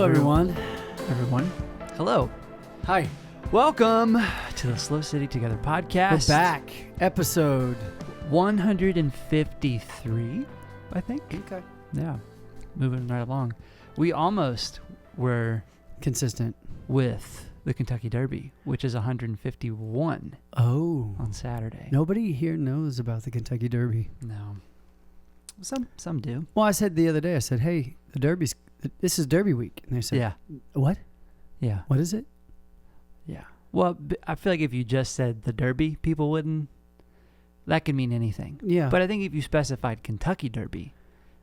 everyone. Hello. Hi. Welcome to the SLO City Together Podcast. We're back. Episode 153, I think. Okay. Yeah. Moving right along. We almost were Consistent. with the Kentucky Derby, which is 151 on Saturday. Nobody here knows about the Kentucky Derby. No. Some do. Well, I said the other day, hey, this is Derby week. And they said, Yeah. What? Yeah. What is it? Yeah. Well, I feel like if you just said the Derby, people wouldn't. That could mean anything. Yeah. But I think if you specified Kentucky Derby,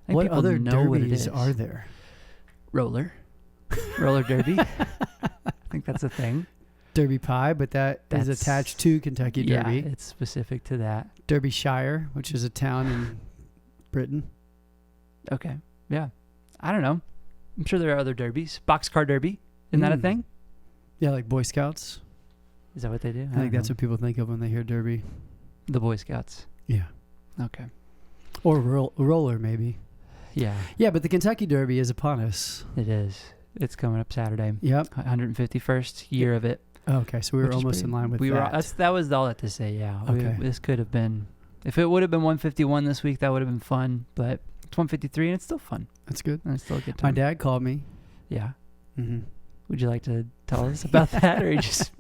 I think what people other know what it derbies is. are there? Roller derby. I think that's a thing. Derby pie, but that's attached to Kentucky Derby. Yeah, it's specific to that. Derbyshire, which is a town in Britain. Okay. Yeah. I don't know. I'm sure there are other derbies. Boxcar Derby. Isn't that a thing? Yeah, like Boy Scouts. Is that what they do? I think that's what people think of when they hear Derby. The Boy Scouts. Yeah. Okay. Or roller, maybe. Yeah. Yeah, but the Kentucky Derby is upon us. It is. It's coming up Saturday. Yep. 151st year of it. Oh, okay, so we were almost in line with that. That was all that to say, yeah. Okay. This could have been, if it would have been 151 this week, that would have been fun, but it's 153 and it's still fun. That's good. And it's still a good time. My dad called me. Yeah. Mm-hmm. Would you like to tell us about that, or you just...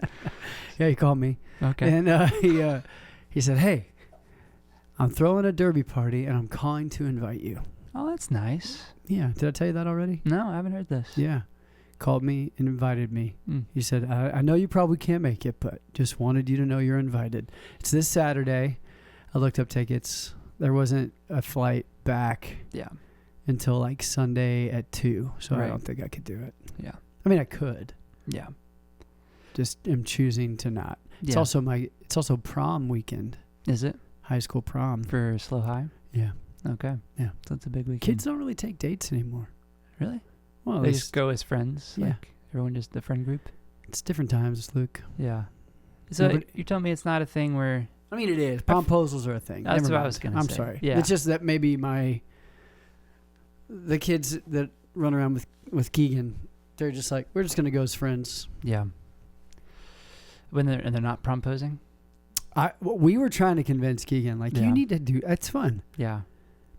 Yeah, he called me. Okay. And he said, hey, I'm throwing a derby party, and I'm calling to invite you. Oh, that's nice. Yeah. Did I tell you that already? No, I haven't heard this. Yeah. Called me and invited me. Mm. He said, I know you probably can't make it, but just wanted you to know you're invited. It's this Saturday. I looked up tickets. There wasn't a flight back until like Sunday at 2, so I don't think I could do it. Yeah. I mean, I could. Yeah. Just am choosing to not. Yeah. It's also prom weekend. Is it? High school prom. For SLO High? Yeah. Okay. Yeah. So it's a big weekend. Kids don't really take dates anymore. Really? Well, they just go as friends? Yeah. Like everyone just the friend group? It's different times, Luke. Yeah. So you're telling me it's not a thing where... I mean, it is. Promposals are a thing. That's what I was going to say. I'm sorry. Yeah. It's just that maybe the kids that run around with Keegan, they're just like, we're just going to go as friends. Yeah. They're not promposing? We were trying to convince Keegan, like, you need to do, it's fun. Yeah.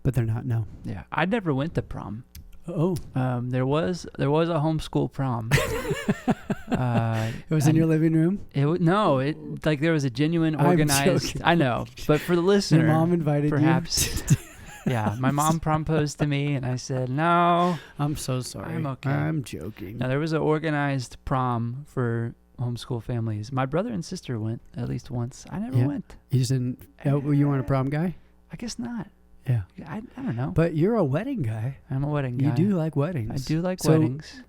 But they're not, no. Yeah. I never went to prom. Oh. There was a homeschool prom. It was in your living room? No, there was a genuine organized. I know, but for the listener, your mom invited perhaps. Yeah, my mom proposed to me, and I said no. I'm so sorry. I'm okay. I'm joking. Now there was an organized prom for homeschool families. My brother and sister went at least once. I never went. You just didn't. You weren't a prom guy? I guess not. Yeah. I don't know. But you're a wedding guy. I'm a wedding guy. You do like weddings. I do like weddings.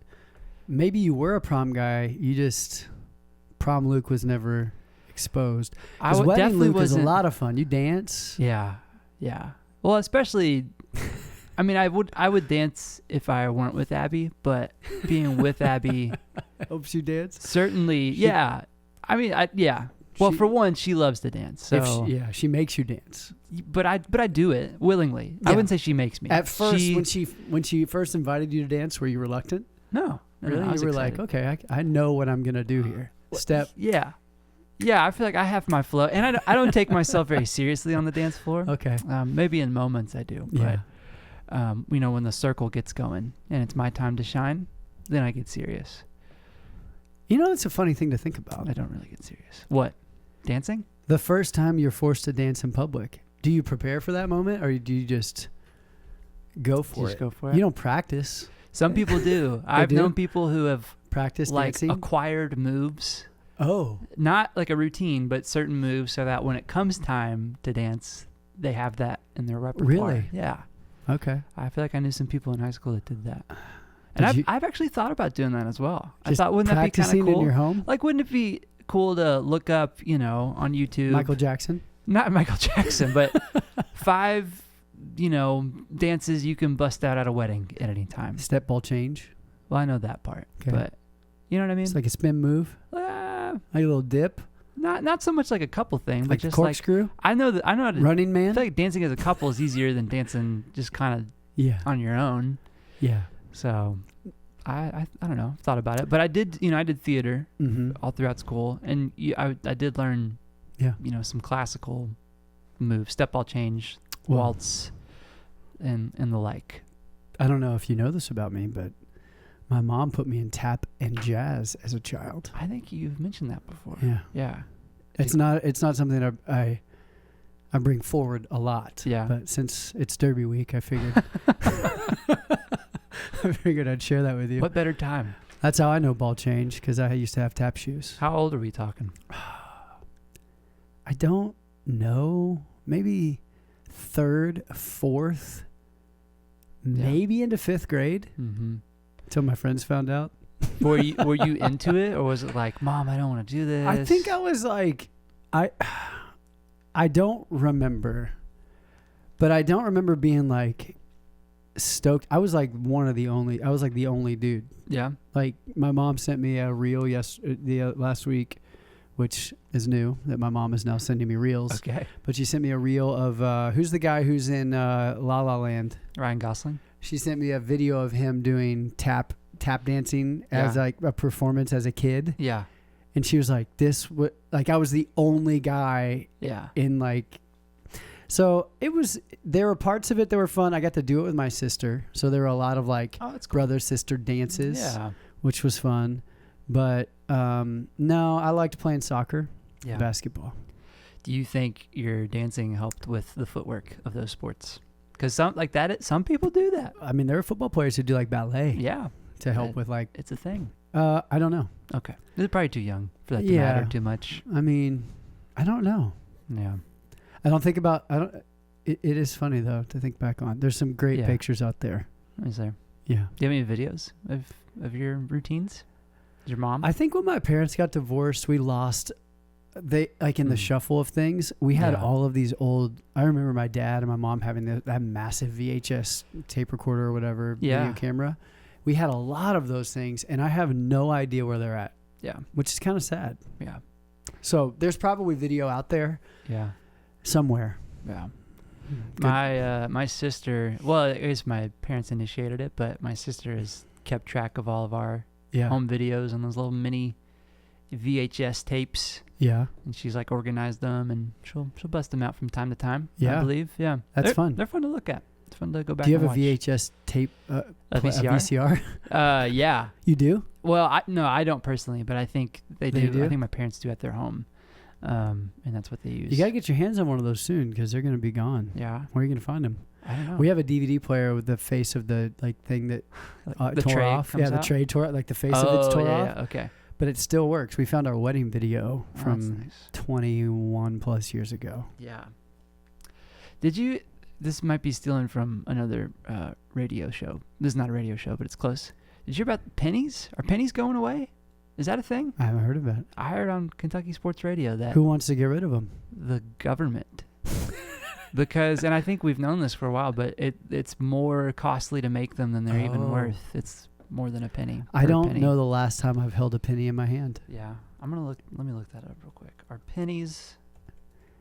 Maybe you were a prom guy. Prom Luke was never exposed. Because wedding Luke is a lot of fun. You dance. Yeah. Yeah. Well, especially, I mean, I would dance if I weren't with Abby, but being with Abby helps you dance. Certainly, yeah. I mean, Well, for one, she loves to dance. So she makes you dance. But I do it willingly. Yeah. I wouldn't say she makes me. At first, when she first invited you to dance, were you reluctant? No, really. No, you were excited. Like, okay, I know what I'm gonna do here. Step. Yeah. I feel like I have my flow, and I don't take myself very seriously on the dance floor. Okay. Maybe in moments I do, but when the circle gets going and it's my time to shine, then I get serious. You know, it's a funny thing to think about. I don't really get serious. What? Dancing? The first time you're forced to dance in public, do you prepare for that moment, or do you just go for it? Go for it. You don't practice. Some people do. I've known people who have practiced dancing? acquired moves. Oh. Not like a routine, but certain moves so that when it comes time to dance, they have that in their repertoire. Really? Yeah. Okay. I feel like I knew some people in high school that did that. And I've actually thought about doing that as well. I thought, wouldn't that be kind of cool? Practicing in your home? Like, wouldn't it be cool to look up, on YouTube? Michael Jackson? Not Michael Jackson, but 5, dances you can bust out at a wedding at any time. Step ball change? Well, I know that part, but you know what I mean? It's like a spin move? Like a little dip? Not so much like a couple thing, but like just corkscrew? Like, I know how to... Running Man? I feel like dancing as a couple is easier than dancing just kind of on your own. Yeah. So I don't know. Thought about it, but I did. I did theater all throughout school, and I did learn. Yeah. Some classical moves, step ball change, waltz, and the like. I don't know if you know this about me, but my mom put me in tap and jazz as a child. I think you've mentioned that before. Yeah. Yeah. It's not something that I bring forward a lot. Yeah. But since it's Derby week, I figured I'd share that with you. What better time? That's how I know ball change, because I used to have tap shoes. How old are we talking? I don't know. Maybe 3rd, 4th, maybe into 5th grade. Until my friends found out. Were you into it, or was it like, Mom, I don't want to do this? I think I was like, I don't remember, but I don't remember being like stoked. I was like the only dude. Yeah. Like my mom sent me a reel last week, which is new that my mom is now sending me reels. Okay. But she sent me a reel of who's the guy who's in La La Land? Ryan Gosling. She sent me a video of him doing tap dancing as like a performance as a kid. Yeah. And she was like, I was the only guy in like, so there were parts of it that were fun. I got to do it with my sister. So there were a lot of like brother, sister dances, which was fun. But no, I liked playing soccer, basketball. Do you think your dancing helped with the footwork of those sports? Because some people do that. I mean, there are football players who do like ballet. Yeah. To help with like. It's a thing. I don't know. Okay. They're probably too young for that to matter too much. I mean, I don't know. Yeah. I don't think about, it is funny though to think back on. There's some great pictures out there. Is there? Yeah. Do you have any videos of your routines? Your mom? I think when my parents got divorced, we lost, in the shuffle of things, we had all of these old, I remember my dad and my mom having that massive VHS tape recorder or whatever, video camera. We had a lot of those things, and I have no idea where they're at. Yeah. Which is kind of sad. Yeah. So there's probably video out there. Yeah. Somewhere. Yeah. My sister, well, I guess my parents initiated it, but my sister has kept track of all of our home videos on those little mini VHS tapes. Yeah. And she's like organized them, and she'll bust them out from time to time. Yeah. I believe. Yeah. That's fun. They're fun to look at. It's fun to go back. Do you have and a watch. VHS tape? A VCR? Yeah. You do? Well, I don't personally, but I think they do. I think my parents do at their home, and that's what they use. You gotta get your hands on one of those soon, because they're gonna be gone. Yeah. Where are you gonna find them? I don't know. We have a DVD player with the face of the thing that the tore tray off. comes the out? tray tore, like the face of it's tore off. Yeah, okay. But it still works. We found our wedding video from nice. 21 plus years ago. Yeah. This might be stealing from another radio show. This is not a radio show, but it's close. Did you hear about pennies? Are pennies going away? Is that a thing? I haven't heard of it. I heard on Kentucky Sports Radio that... Who wants to get rid of them? The government. Because, and I think we've known this for a while, but it's more costly to make them than they're even worth. It's more than a penny. I don't know the last time I've held a penny in my hand. Yeah. Let me look that up real quick. Are pennies...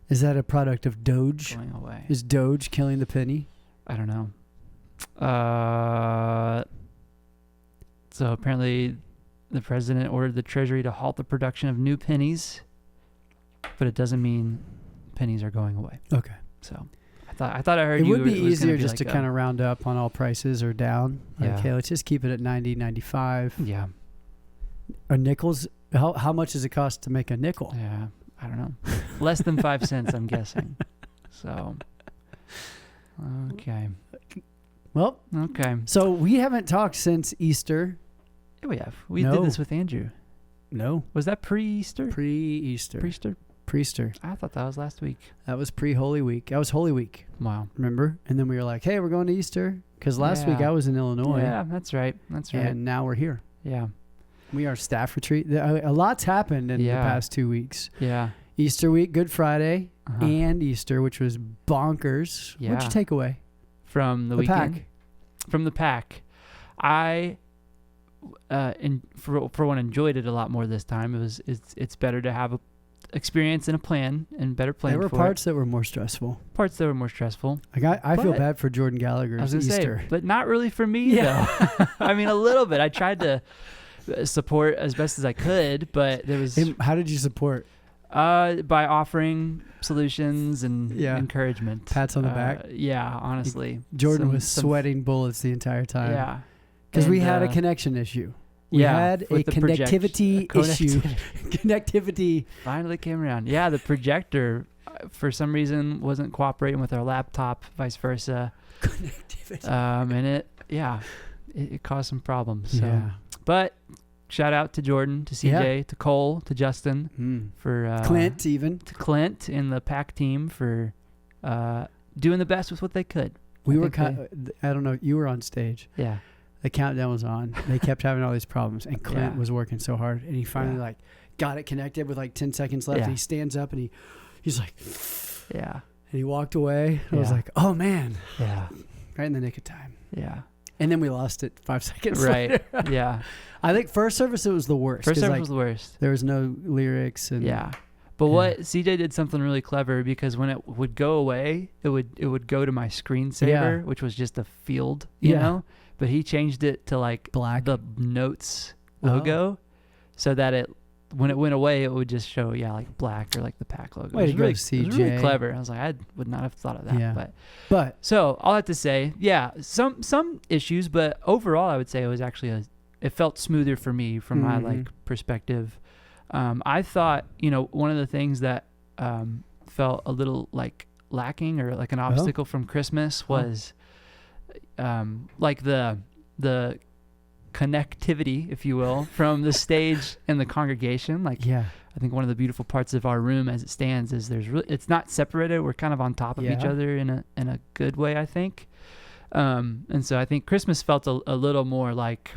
Is that a product of Doge? Going away. Is Doge killing the penny? I don't know. So apparently the president ordered the Treasury to halt the production of new pennies, but it doesn't mean pennies are going away. Okay. So I thought I heard it you. Would be easier just like to kind of round up on all prices or down. Yeah. Okay, let's just keep it at 90, 95. Yeah. Are nickels? How much does it cost to make a nickel? Yeah. I don't know. Less than 5 cents, I'm guessing. So, okay. Well, okay. So we haven't talked since Easter. Yeah, we have. We did this with Andrew. No. Was that pre-Easter? Pre-Easter. Pre-Easter. I thought that was last week. That was pre-Holy Week. That was Holy Week. Wow. Remember? And then we were like, hey, we're going to Easter. Because last week I was in Illinois. Yeah, that's right. And now we're here. Yeah. We are staff retreat. A lot's happened in the past 2 weeks. Yeah. Easter week, Good Friday, and Easter, which was bonkers. Yeah. What'd you take away from the weekend? Pack. From the pack, I, for one, enjoyed it a lot more this time. It's better to have experience and a plan and better plan. There were parts that were more stressful. Parts that were more stressful. I feel bad for Jordan Gallagher's Easter. But not really for me, though. I mean, a little bit. I tried to support as best as I could, but there was... How did you support? By offering solutions and encouragement. Pats on the back? Yeah, honestly. Jordan was sweating bullets the entire time. Yeah. Because we had a connection issue. We had a connectivity issue. Connectivity. Finally came around. Yeah, the projector, for some reason, wasn't cooperating with our laptop, vice versa. Connectivity. And it caused some problems. So. Yeah. But shout out to Jordan, to CJ, to Cole, to Justin, for Clint even. To Clint in the PAC team for doing the best with what they could. I don't know, you were on stage. Yeah. The countdown was on. They kept having all these problems, and Clint was working so hard, and he finally got it connected with 10 seconds left. And he stands up and he's like, yeah. And he walked away. I was like, oh man, yeah, right in the nick of time. Yeah. And then we lost it 5 seconds later. Right. Yeah. I think first service it was the worst. First service was the worst. There was no lyrics and But what CJ did something really clever, because when it would go away, it would go to my screensaver, which was just a field, you know. But he changed it to black, the notes logo, so that when it went away, it would just show black or the PAC logo. Way to go, CJ. It was really clever. I was like, I would not have thought of that. Yeah. But so all I have to say, some issues, but overall, I would say it was actually it felt smoother for me from my perspective. I thought, one of the things that felt a little lacking or an obstacle from Christmas was the connectivity, if you will, from the stage and the congregation. I think one of the beautiful parts of our room as it stands is it's not separated. We're kind of on top of each other in a good way, I think. And so I think Christmas felt a little more like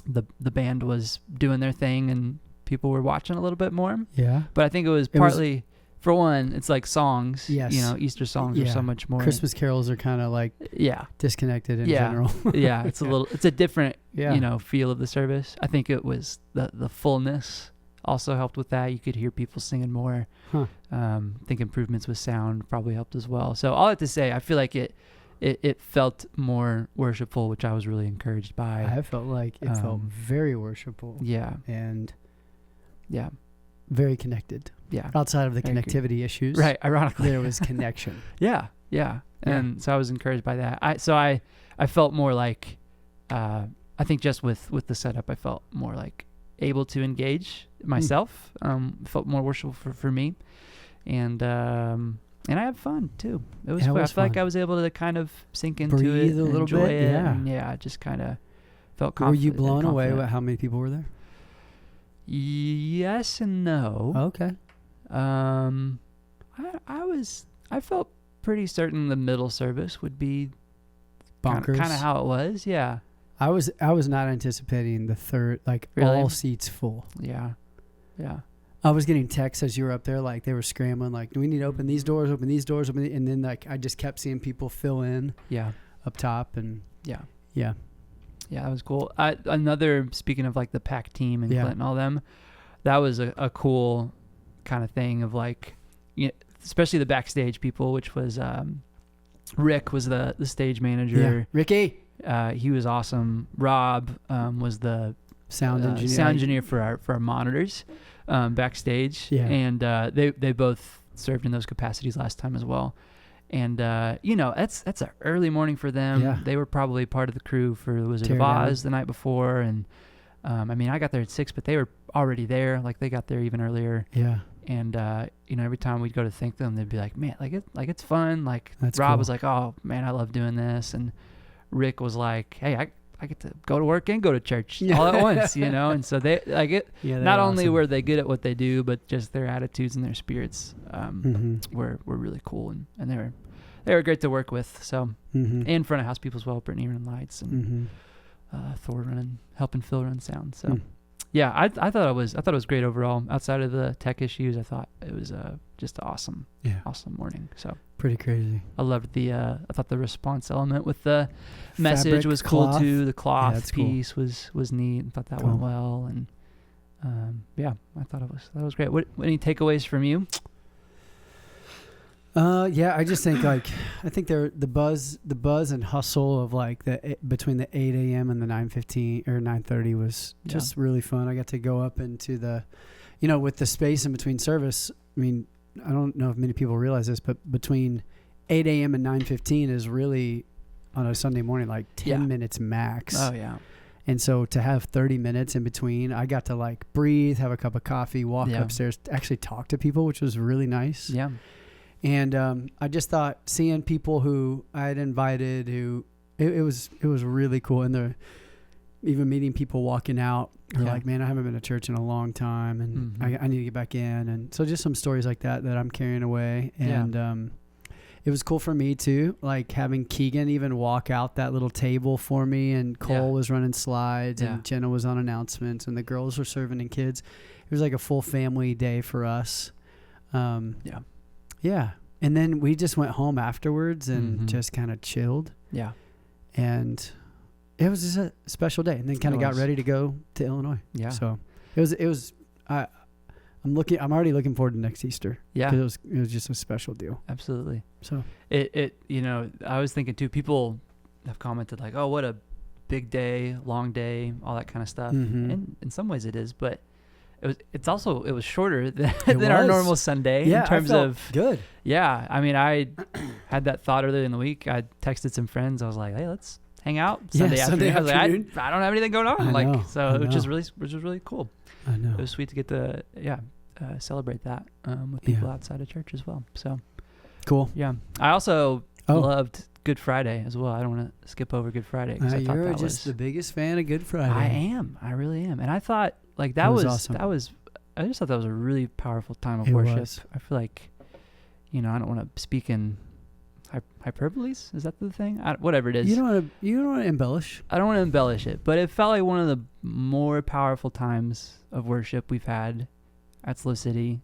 the band was doing their thing and people were watching a little bit more. Yeah. But I think it was partly, for one, it's songs. Yes. Easter songs are so much more. Christmas carols are kind of disconnected in general. Yeah. It's a different, feel of the service. I think it was the fullness also helped with that. You could hear people singing more. Huh. I think improvements with sound probably helped as well. So all I have to say, I feel like it felt more worshipful, which I was really encouraged by. I felt like it felt very worshipful. Yeah. And very connected. Yeah. Outside of the connectivity issues. Right. Ironically. There was connection. Yeah. And so I was encouraged by that. I felt more I think just with the setup, I felt more able to engage myself. Felt more worshipful for me. And I had fun too. It was fun. I feel like I was able to kind of sink into breathe it, a little enjoy bit. it. Yeah. And just kind of felt confident. Were you blown away with how many people were there? Yes and no. Okay. I felt pretty certain the middle service would be bonkers. Kind of how it was. Yeah. I was not anticipating the third, really? All seats full. Yeah. I was getting texts as you were up there, they were scrambling, do we need to open these doors, and then I just kept seeing people fill in. Yeah. Up top and. Yeah. Yeah. Yeah, that was cool. Speaking of the PAC team and Clint and all them, that was a cool kind of thing of especially the backstage people, which was Rick was the stage manager. Yeah. Ricky. He was awesome. Rob was the sound engineer for our monitors backstage. Yeah. And they both served in those capacities last time as well. And that's an early morning for them. Yeah. They were probably part of the crew for the Wizard of Oz the night before, and I got there at 6, but they were already there. They got there even earlier. Yeah. And every time we'd go to thank them, they'd be like, "Man, it's fun." That's Rob cool. was like, "Oh man, I love doing this," and Rick was like, "Hey, I get to go to work and go to church all at once," And so they not only were they good at what they do, but just their attitudes and their spirits were really cool, and they were great to work with. So and front of house people as well, Brittany running lights and Thor helping Phil run sound. So yeah, I thought it was great overall. Outside of the tech issues, I thought it was just an awesome morning. So pretty crazy. I loved I thought the response element with the message was cool too. The cloth piece was neat. I thought that went well, and I thought that was great. What any takeaways from you? I just think I think the buzz and hustle of like between the 8 a.m. and the 9:15 or 9:30 was just really fun. I got to go up into the, with the space in between service. I mean, I don't know if many people realize this, but between 8 a.m. and 9:15 is really on a Sunday morning, like 10 minutes max. Oh yeah. And so to have 30 minutes in between, I got to like breathe, have a cup of coffee, walk upstairs, actually talk to people, which was really nice. Yeah. And I just thought seeing people who I had invited, it was really cool. And even meeting people walking out who are like, man, I haven't been to church in a long time, and I need to get back in. And so just some stories like that I'm carrying away. And it was cool for me too, like having Keegan even walk out that little table for me, and Cole was running slides, and Jenna was on announcements, and the girls were serving and kids. It was like a full family day for us. Yeah. And then we just went home afterwards and just kind of chilled. Yeah. And it was just a special day, and then kind of got ready to go to Illinois. Yeah. So it was I'm already looking forward to next Easter. Yeah. Because it was just a special deal. Absolutely. So it I was thinking too, people have commented like, oh, what a big day, long day, all that kind of stuff. And in some ways it is, but it was shorter than our normal Sunday in terms of good. Yeah. I mean, I had that thought earlier in the week. I texted some friends. I was like, hey, let's hang out Sunday afternoon. I was like, I don't have anything going on. Which is really cool. I know. It was sweet to get to celebrate that with people outside of church as well. So cool. Yeah. I also loved Good Friday as well. I don't want to skip over Good Friday. You're just the biggest fan of Good Friday. I am. I really am. And I thought like that was awesome. I just thought that was a really powerful time of worship. I feel like, I don't want to speak in hyperboles. Is that the thing? Whatever it is. You don't want to embellish. I don't want to embellish it, but it felt like one of the more powerful times of worship we've had at SLO City.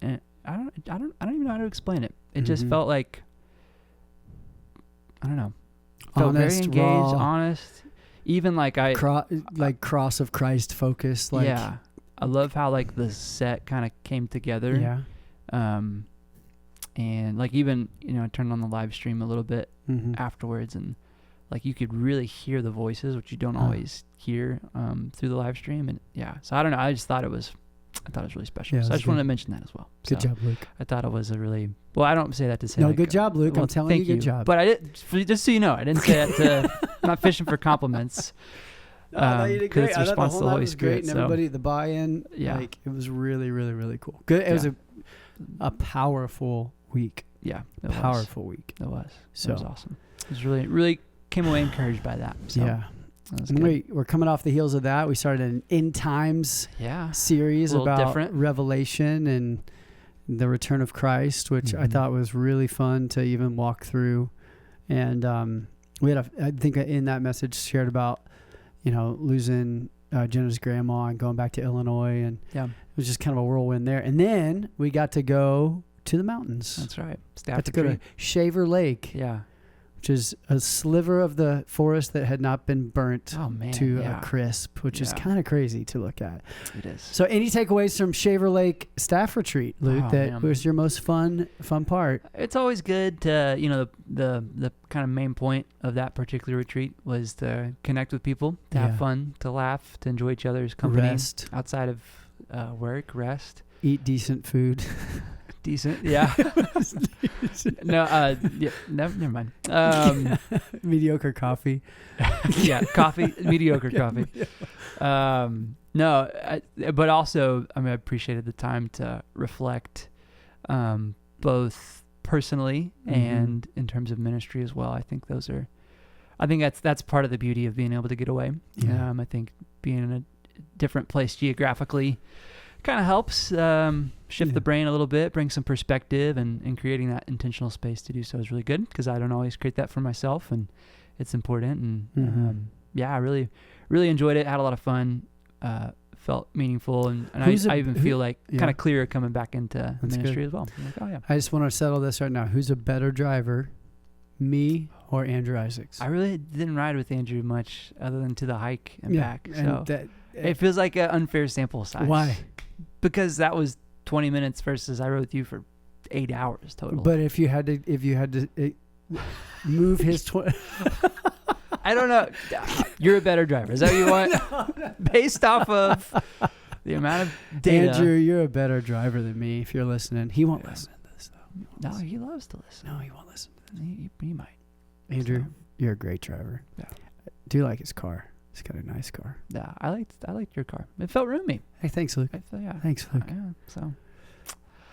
And I don't even know how to explain it. It just felt like, I don't know. Felt honest, very engaged, raw, honest. Even like cross of Christ focus. Like, yeah. I love how like the set kind of came together. Yeah. And like even, I turned on the live stream a little bit afterwards, and like you could really hear the voices, which you don't always hear through the live stream. And so I don't know. I thought it was really special. So I just wanted to mention that as well. Good job, Luke. I thought it was a really, well, I don't say that to say no, good job, Luke. I'm telling you, good job. But I did, just so you know, I didn't say that to, I'm not fishing for compliments. No, you did great. It's a response to the Holy Spirit. And everybody, the buy-in, it was really, really, really cool. Good. It was a powerful week. Yeah. Powerful week. It was. So it was awesome. It was really, really came away encouraged by that. So. Yeah. We're coming off the heels of that. We started an End Times series about Revelation and the return of Christ, which I thought was really fun to even walk through. And we had, I think in that message shared about, losing Jenna's grandma and going back to Illinois. And it was just kind of a whirlwind there. And then we got to go to the mountains. That's right. Got to go to Shaver Lake. Yeah. Which is a sliver of the forest that had not been burnt to a crisp, which is kind of crazy to look at. It is. So any takeaways from Shaver Lake staff retreat, Luke, was your most fun part? It's always good to, the kind of main point of that particular retreat was to connect with people, to have fun, to laugh, to enjoy each other's company. Rest. Outside of work, rest. Eat decent food. Decent, yeah. Never mind. Mediocre coffee. Mediocre coffee. But also, I appreciated the time to reflect, both personally and in terms of ministry as well. I think that's part of the beauty of being able to get away. Yeah. I think being in a different place geographically kind of helps shift the brain a little bit, bring some perspective, and creating that intentional space to do so is really good, because I don't always create that for myself, and it's important. And I really, really enjoyed it. Had a lot of fun. Felt meaningful, and I even feel like kind of clearer coming back into ministry as well. Like, I just want to settle this right now. Who's a better driver, me or Andrew Isaacs? I really didn't ride with Andrew much other than to the hike and back. So. It feels like an unfair sample size. Why? Because that was 20 minutes versus I rode with you for 8 hours total. But if you had to move his I don't know. You're a better driver. Is that what you want? No. Based off of the amount of data. Andrew, you're a better driver than me if you're listening. He won't listen to this, though. No, he loves to listen. No, he won't listen to this. He might. Andrew, you're a great driver. Yeah. I do like his car. He's got a nice car. Yeah, I liked your car. It felt roomy. Hey, thanks, Luke. Thanks, Luke. Yeah, so.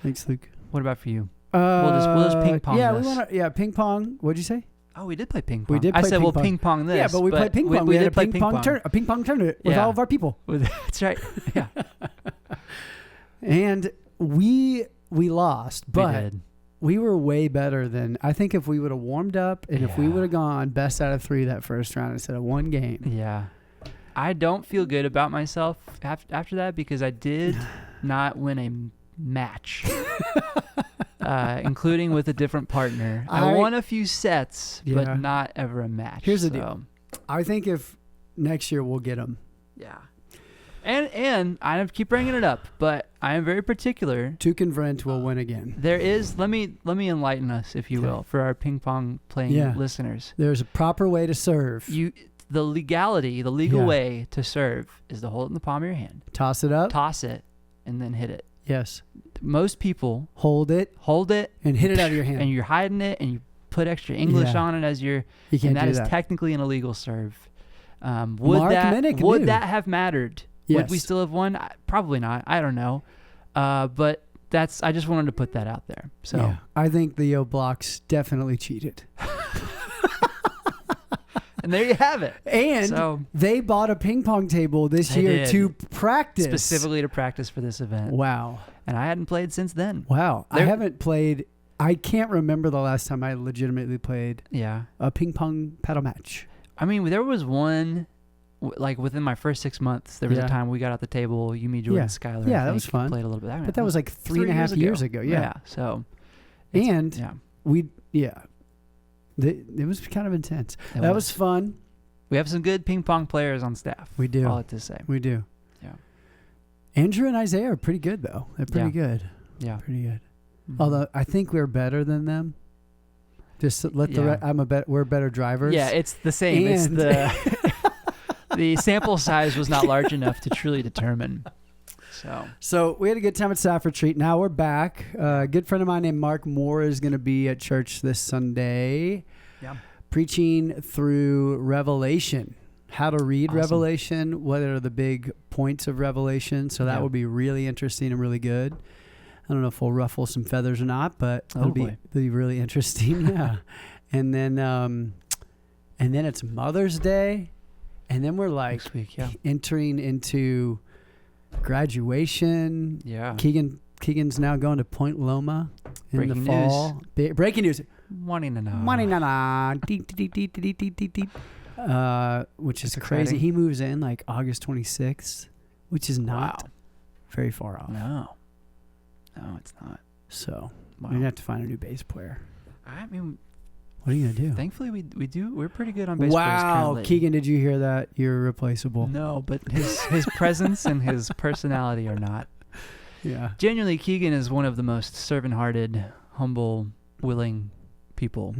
Thanks, Luke. What about for you? We'll just ping pong. Yeah, this. we want to. Yeah, ping pong. What'd you say? Oh, we did play ping pong. We did play I said ping we'll pong. ping pong this. Yeah, but we played ping pong. We had a ping pong tournament with all of our people. That's right. Yeah. And we lost, but we were way better than I think if we would have warmed up and if we would have gone best out of 3 that first round instead of one game. Yeah. I don't feel good about myself after that because I did not win a match. Including with a different partner. I won a few sets, but not ever a match. Here's the deal. I think if next year we'll get them. Yeah. And I keep bringing it up, but I am very particular. Tuke and Brent will win again. There is, let me enlighten us, if you will, for our ping pong playing listeners. There's a proper way to serve. The legal way to serve is to hold it in the palm of your hand. Toss it up. Toss it, and then hit it. Yes. Most people hold it, and hit it out of your hand. And you're hiding it, and you put extra English on it as you can't do and that is that. Technically an illegal serve. Would that have mattered? Yes. Would we still have won? Probably not. I don't know. But I just wanted to put that out there. So I think the Blocks definitely cheated. And there you have it. And they bought a ping pong table this year to practice. Specifically to practice for this event. Wow. And I hadn't played since then. Wow. I haven't played. I can't remember the last time I legitimately played a ping pong paddle match. I mean, there was one, like within my first 6 months, there was a time we got out the table, you, me, Jordan, Skylar. Yeah, that was fun. Played a little bit. But that was like 3.5 years ago. Yeah. So. And it was kind of intense. That was fun. We have some good ping pong players on staff. We do. All I have to say. We do. Yeah. Andrew and Isaiah are pretty good, though. They're pretty good. Yeah. Pretty good. Mm-hmm. Although I think we're better than them. Just let we're better drivers. Yeah, it's the same. It's the sample size was not large enough to truly determine. So we had a good time at Staff Retreat. Now we're back. A good friend of mine named Mark Moore is going to be at church this Sunday. Yeah. Preaching through Revelation. How to read Revelation. What are the big points of Revelation. So that will be really interesting and really good. I don't know if we'll ruffle some feathers or not, but it'll be really interesting. Yeah. And then it's Mother's Day. And then we're like next week, entering into graduation. Yeah. Keegan's now going to Point Loma in the fall. Breaking news. Which is crazy. He moves in like August 26th, which is not very far off. No, it's not. So we're going to have to find a new bass player. I mean, what are you going to do? Thankfully, we're pretty good on bass players currently. Keegan, did you hear that? You're replaceable. No, but his presence and his personality are not. Yeah. Genuinely, Keegan is one of the most servant-hearted, humble, willing people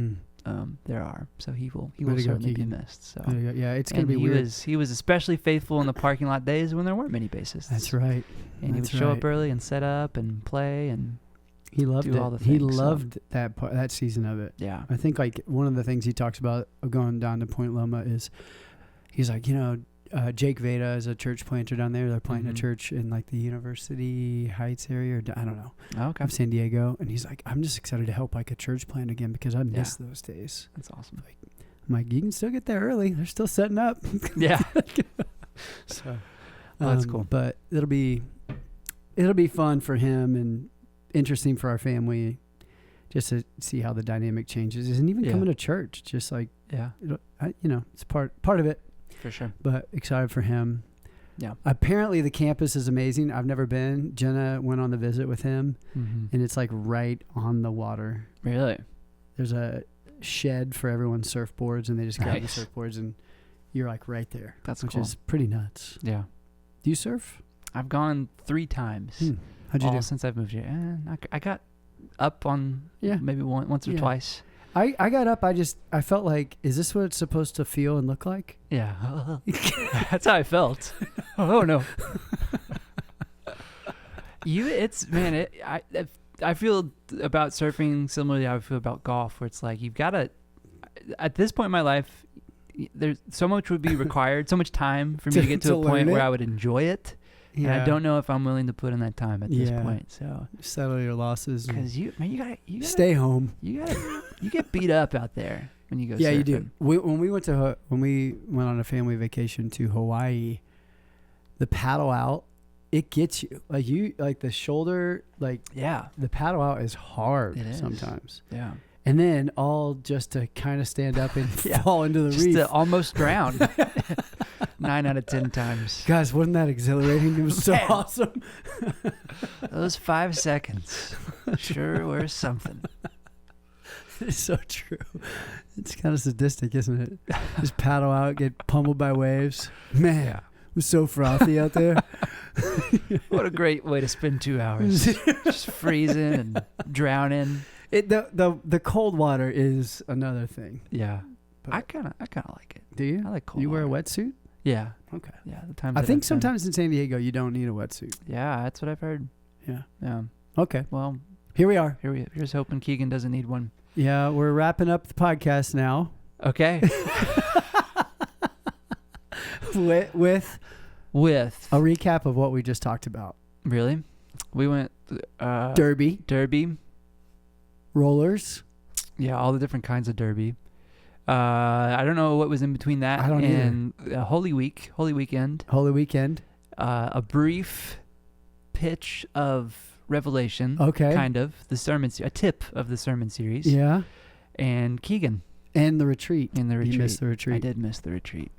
there are. So he will certainly be missed. So yeah, it's going to be weird. He was especially faithful in the parking lot days when there weren't many bassists. That's right. And he would show up early and set up and play and he loved do it. all the things. He loved that season of it. Yeah. I think like one of the things he talks about of going down to Point Loma is he's like, Jake Veda is a church planter down there. They're planting a church in like the University Heights area, or I don't know, of San Diego. And he's like, I'm just excited to help like a church plant again because I miss those days. That's awesome. I'm like, you can still get there early. They're still setting up. Yeah. So that's cool. But it'll be fun for him and interesting for our family just to see how the dynamic changes. And even coming to church, just like, it's part of it. For sure. But excited for him. Yeah. Apparently the campus is amazing. I've never been. Jenna went on the visit with him, and it's like right on the water. Really? There's a shed for everyone's surfboards, and they just grab the surfboards, and you're like right there. That's which cool. is pretty nuts. Yeah. Do you surf? I've gone 3 times. How'd you do? Since I've moved here. I got up on maybe once or twice. I got up. I felt like, is this what it's supposed to feel and look like? Yeah. That's how I felt. Oh no. I feel about surfing similarly to how I feel about golf, where it's like you've got to, at this point in my life, there's so much would be required, so much time for me to get to a point where I would enjoy it. Yeah. And I don't know if I'm willing to put in that time at this point. So settle your losses. Because you gotta stay home. You get beat up out there when you go. Yeah, surfing. you do. When we went on a family vacation to Hawaii, the paddle out, it gets you like the shoulder, the paddle out is hard sometimes. Yeah. And then all just to kind of stand up and fall into the reef. Just to almost drown. 9 out of 10 times. Guys, wasn't that exhilarating? It was so awesome. Those 5 seconds sure were something. It's so true. It's kind of sadistic, isn't it? Just paddle out, get pummeled by waves. Man, it was so frothy out there. What a great way to spend 2 hours. Just freezing and drowning. The cold water is another thing. Yeah. But I kind of like it. Do you? I like cold water. You wear a wetsuit? Yeah. Okay. Yeah. The times I think sometimes in San Diego you don't need a wetsuit. Yeah, that's what I've heard. Yeah. Yeah. Okay. Well, here we are. Here's hoping Keegan doesn't need one. Yeah, we're wrapping up the podcast now. Okay. with a recap of what we just talked about. Really? We went derby, rollers. Yeah, all the different kinds of derby. I don't know what was in between that. I don't either. Holy Weekend. A brief pitch of Revelation. Okay. Kind of a tip of the sermon series. Yeah. And Keegan. And the retreat. You missed the retreat. I did miss the retreat.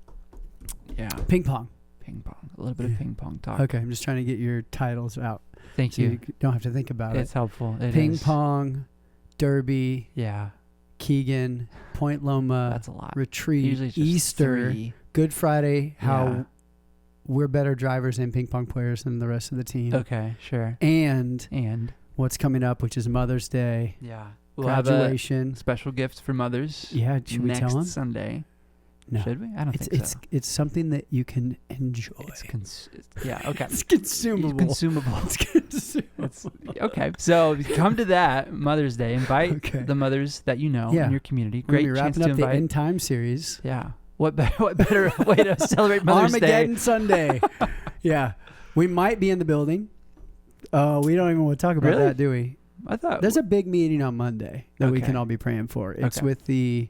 Yeah. Ping pong. A little bit of ping pong talk. Okay, I'm just trying to get your titles out. Thank you. You don't have to think about it. It's helpful. Ping pong, derby. Yeah. Keegan, Point Loma. That's a lot. Retreat. Usually it's just Easter. 3. Good Friday. How we're better drivers and ping pong players than the rest of the team. Okay, sure. And what's coming up, which is Mother's Day. Yeah. We'll graduation. Have a special gift for mothers. Yeah. Should we tell them? Next Sunday. No. Should we? I don't think so. It's something that you can enjoy. Okay. It's consumable. Okay. So come to that Mother's Day. Invite the mothers that you know in your community. Great chance wrapping to up invite. The End Time series. Yeah. What better way to celebrate Mother's Armageddon Day? Sunday. Yeah. We might be in the building. We don't even want to talk about that, do we? I thought there's a big meeting on Monday that we can all be praying for. It's with the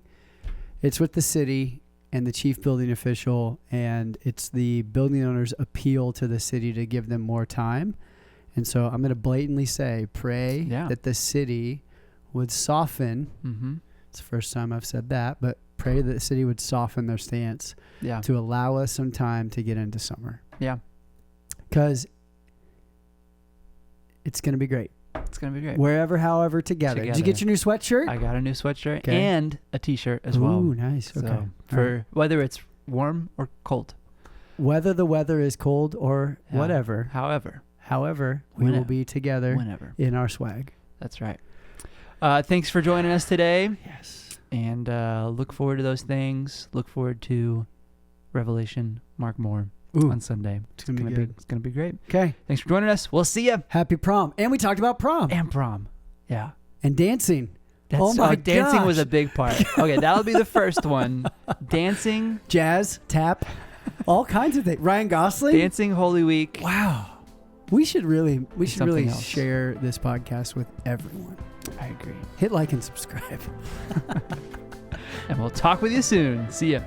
city and the chief building official, and it's the building owner's appeal to the city to give them more time. And so I'm going to blatantly say, pray that the city would soften. Mm-hmm. It's the first time I've said that, but pray that the city would soften their stance to allow us some time to get into summer. Yeah. Because it's going to be great. It's going to be great. Wherever, however, together. Did you get your new sweatshirt? I got a new sweatshirt and a t-shirt as well. Ooh, nice. Okay. So for whether it's warm or cold. Whether the weather is cold or whatever. However, we will be together in our swag. That's right. Thanks for joining us today. Yes. And look forward to those things. Look forward to Revelation, Mark Moore. On Sunday. It's going to be good. It's going to be great. Okay. Thanks for joining us. We'll see you. Happy prom. And we talked about prom. Yeah. And dancing. Dancing was a big part. Okay, that'll be the first one. Dancing. Jazz, tap, all kinds of things. Ryan Gosling. Dancing Holy Week. Wow. We should really share this podcast with everyone. I agree. Hit like and subscribe. And we'll talk with you soon. See ya.